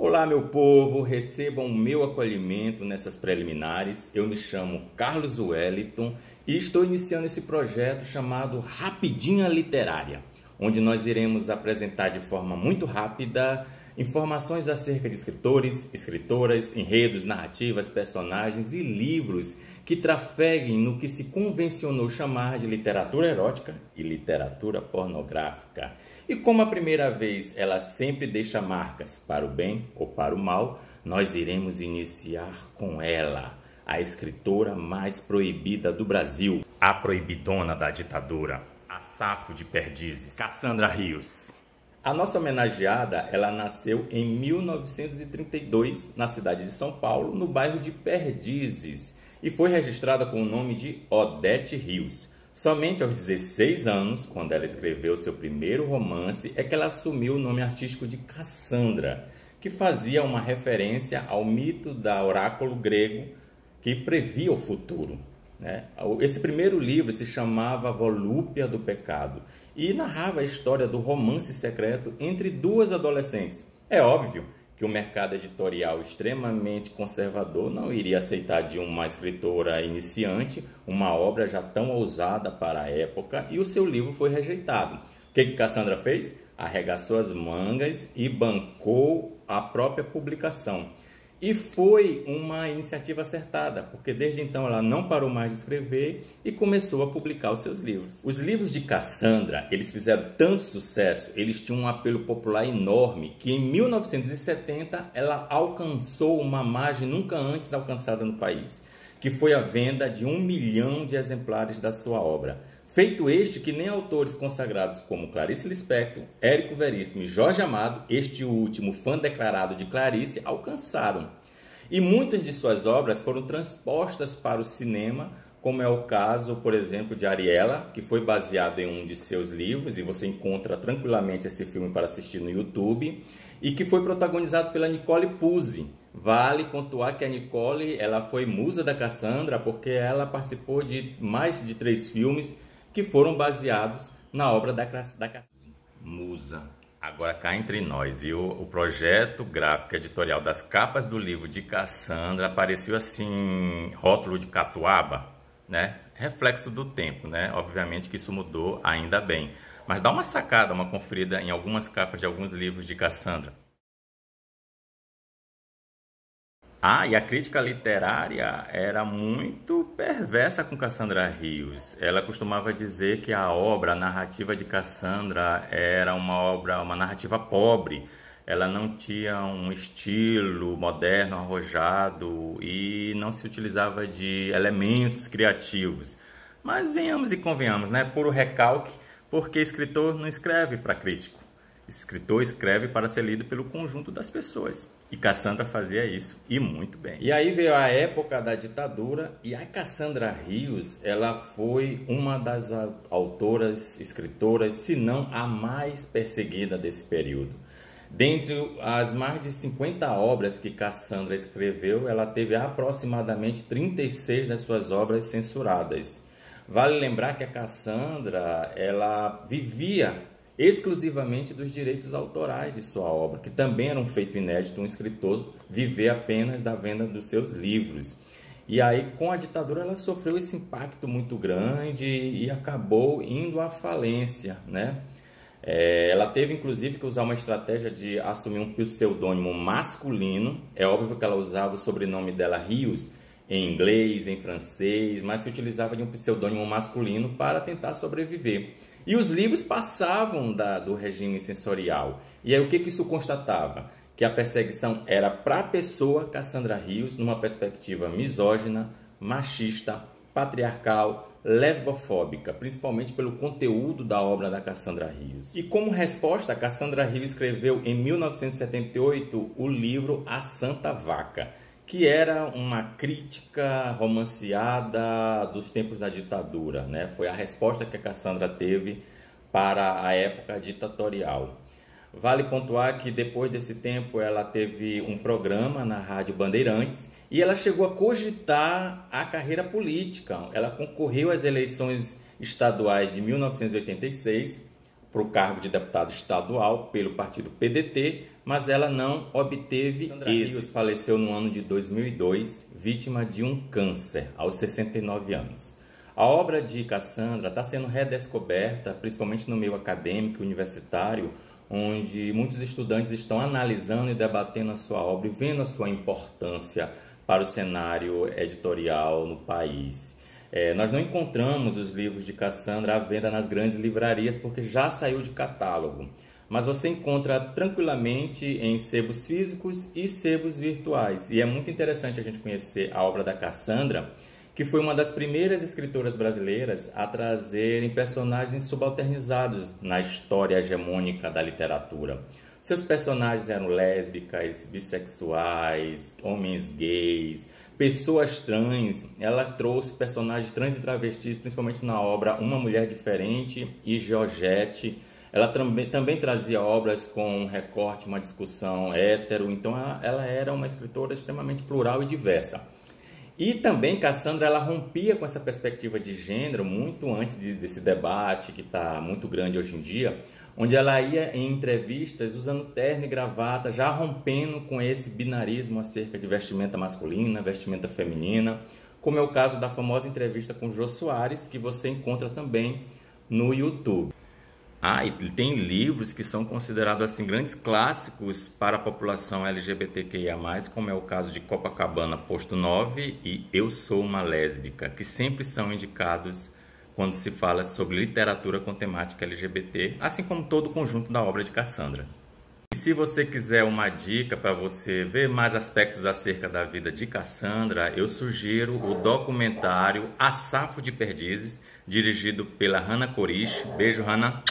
Olá, meu povo, recebam o meu acolhimento nessas preliminares. Eu me chamo Carlos Wellington e estou iniciando esse projeto chamado Rapidinha Literária, onde nós iremos apresentar de forma muito rápida informações acerca de escritores, escritoras, enredos, narrativas, personagens e livros que trafeguem no que se convencionou chamar de literatura erótica e literatura pornográfica. E como a primeira vez ela sempre deixa marcas para o bem ou para o mal, nós iremos iniciar com ela, a escritora mais proibida do Brasil, a proibidona da ditadura, a Safo de Perdizes, Cassandra Rios. A nossa homenageada, ela nasceu em 1932, na cidade de São Paulo, no bairro de Perdizes, e foi registrada com o nome de Odete Rios. Somente aos 16 anos, quando ela escreveu seu primeiro romance, é que ela assumiu o nome artístico de Cassandra, que fazia uma referência ao mito da oráculo grego que previa o futuro. Esse primeiro livro se chamava Volúpia do Pecado e narrava a história do romance secreto entre duas adolescentes. É óbvio que o mercado editorial extremamente conservador não iria aceitar de uma escritora iniciante uma obra já tão ousada para a época, e o seu livro foi rejeitado. O que Cassandra fez? Arregaçou as mangas e bancou a própria publicação. E foi uma iniciativa acertada, porque desde então ela não parou mais de escrever e começou a publicar os seus livros. Os livros de Cassandra, eles fizeram tanto sucesso, eles tinham um apelo popular enorme, que em 1970 ela alcançou uma margem nunca antes alcançada no país, que foi a venda de 1 milhão de exemplares da sua obra. Feito este que nem autores consagrados como Clarice Lispector, Érico Veríssimo e Jorge Amado, este último fã declarado de Clarice, alcançaram. E muitas de suas obras foram transpostas para o cinema, como é o caso, por exemplo, de Ariela, que foi baseado em um de seus livros, e você encontra tranquilamente esse filme para assistir no YouTube, e que foi protagonizado pela Nicole Puzzi. Vale pontuar que a Nicole ela foi musa da Cassandra, porque ela participou de mais de 3 filmes que foram baseados na obra da Cassandra. Musa. Agora cá entre nós, viu? O projeto gráfico editorial das capas do livro de Cassandra apareceu assim, rótulo de catuaba, né? Reflexo do tempo, né? Obviamente que isso mudou, ainda bem. Mas dá uma sacada, uma conferida em algumas capas de alguns livros de Cassandra. E a crítica literária era muito perversa com Cassandra Rios. Ela costumava dizer que a obra, a narrativa de Cassandra era uma narrativa pobre. Ela não tinha um estilo moderno, arrojado e não se utilizava de elementos criativos. Mas venhamos e convenhamos, né? Puro recalque, porque escritor não escreve para crítico. Escritor escreve para ser lido pelo conjunto das pessoas. E Cassandra fazia isso, e muito bem. E aí veio a época da ditadura, e a Cassandra Rios, ela foi uma das autoras, escritoras, se não a mais perseguida desse período. Dentre as mais de 50 obras que Cassandra escreveu, ela teve aproximadamente 36 das suas obras censuradas. Vale lembrar que a Cassandra, ela vivia exclusivamente dos direitos autorais de sua obra, que também era um feito inédito, um escritor viver apenas da venda dos seus livros. E aí, com a ditadura, ela sofreu esse impacto muito grande e acabou indo à falência, né? Ela teve, inclusive, que usar uma estratégia de assumir um pseudônimo masculino. É óbvio que ela usava o sobrenome dela, Rios, em inglês, em francês, mas se utilizava de um pseudônimo masculino para tentar sobreviver. E os livros passavam do regime censorial. E aí o que isso constatava? Que a perseguição era para a pessoa Cassandra Rios, numa perspectiva misógina, machista, patriarcal, lesbofóbica, principalmente pelo conteúdo da obra da Cassandra Rios. E como resposta, Cassandra Rios escreveu em 1978 o livro A Santa Vaca, que era uma crítica romanceada dos tempos da ditadura, né? Foi a resposta que a Cassandra teve para a época ditatorial. Vale pontuar que depois desse tempo ela teve um programa na Rádio Bandeirantes e ela chegou a cogitar a carreira política. Ela concorreu às eleições estaduais de 1986 para o cargo de deputado estadual pelo partido PDT, mas ela não obteve êxito. Faleceu no ano de 2002, vítima de um câncer, aos 69 anos. A obra de Cassandra está sendo redescoberta, principalmente no meio acadêmico e universitário, onde muitos estudantes estão analisando e debatendo a sua obra e vendo a sua importância para o cenário editorial no país. Nós não encontramos os livros de Cassandra à venda nas grandes livrarias porque já saiu de catálogo, mas você encontra tranquilamente em sebos físicos e sebos virtuais. E é muito interessante a gente conhecer a obra da Cassandra, que foi uma das primeiras escritoras brasileiras a trazerem personagens subalternizados na história hegemônica da literatura. Seus personagens eram lésbicas, bissexuais, homens gays, pessoas trans. Ela trouxe personagens trans e travestis, principalmente na obra Uma Mulher Diferente e Georgette. Ela também trazia obras com um recorte, uma discussão hétero. Então ela era uma escritora extremamente plural e diversa. E também Cassandra, ela rompia com essa perspectiva de gênero muito antes desse debate que está muito grande hoje em dia, onde ela ia em entrevistas usando terno e gravata, já rompendo com esse binarismo acerca de vestimenta masculina, vestimenta feminina, como é o caso da famosa entrevista com Jô Soares, que você encontra também no YouTube. E tem livros que são considerados assim grandes clássicos para a população LGBTQIA+, como é o caso de Copacabana, Posto 9 e Eu Sou Uma Lésbica, que sempre são indicados quando se fala sobre literatura com temática LGBT, assim como todo o conjunto da obra de Cassandra. E se você quiser uma dica para você ver mais aspectos acerca da vida de Cassandra, eu sugiro o documentário Assafo de Perdizes, dirigido pela Hannah Corish. Beijo, Hannah!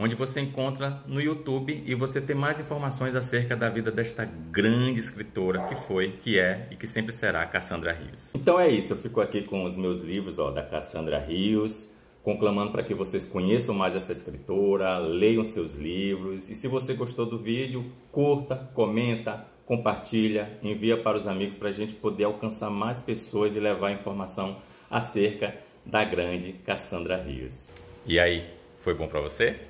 Onde você encontra no YouTube e você tem mais informações acerca da vida desta grande escritora que foi, que é e que sempre será Cassandra Rios. Então é isso, eu fico aqui com os meus livros da Cassandra Rios, conclamando para que vocês conheçam mais essa escritora, leiam seus livros e se você gostou do vídeo, curta, comenta, compartilha, envia para os amigos para a gente poder alcançar mais pessoas e levar informação acerca da grande Cassandra Rios. E aí, foi bom para você?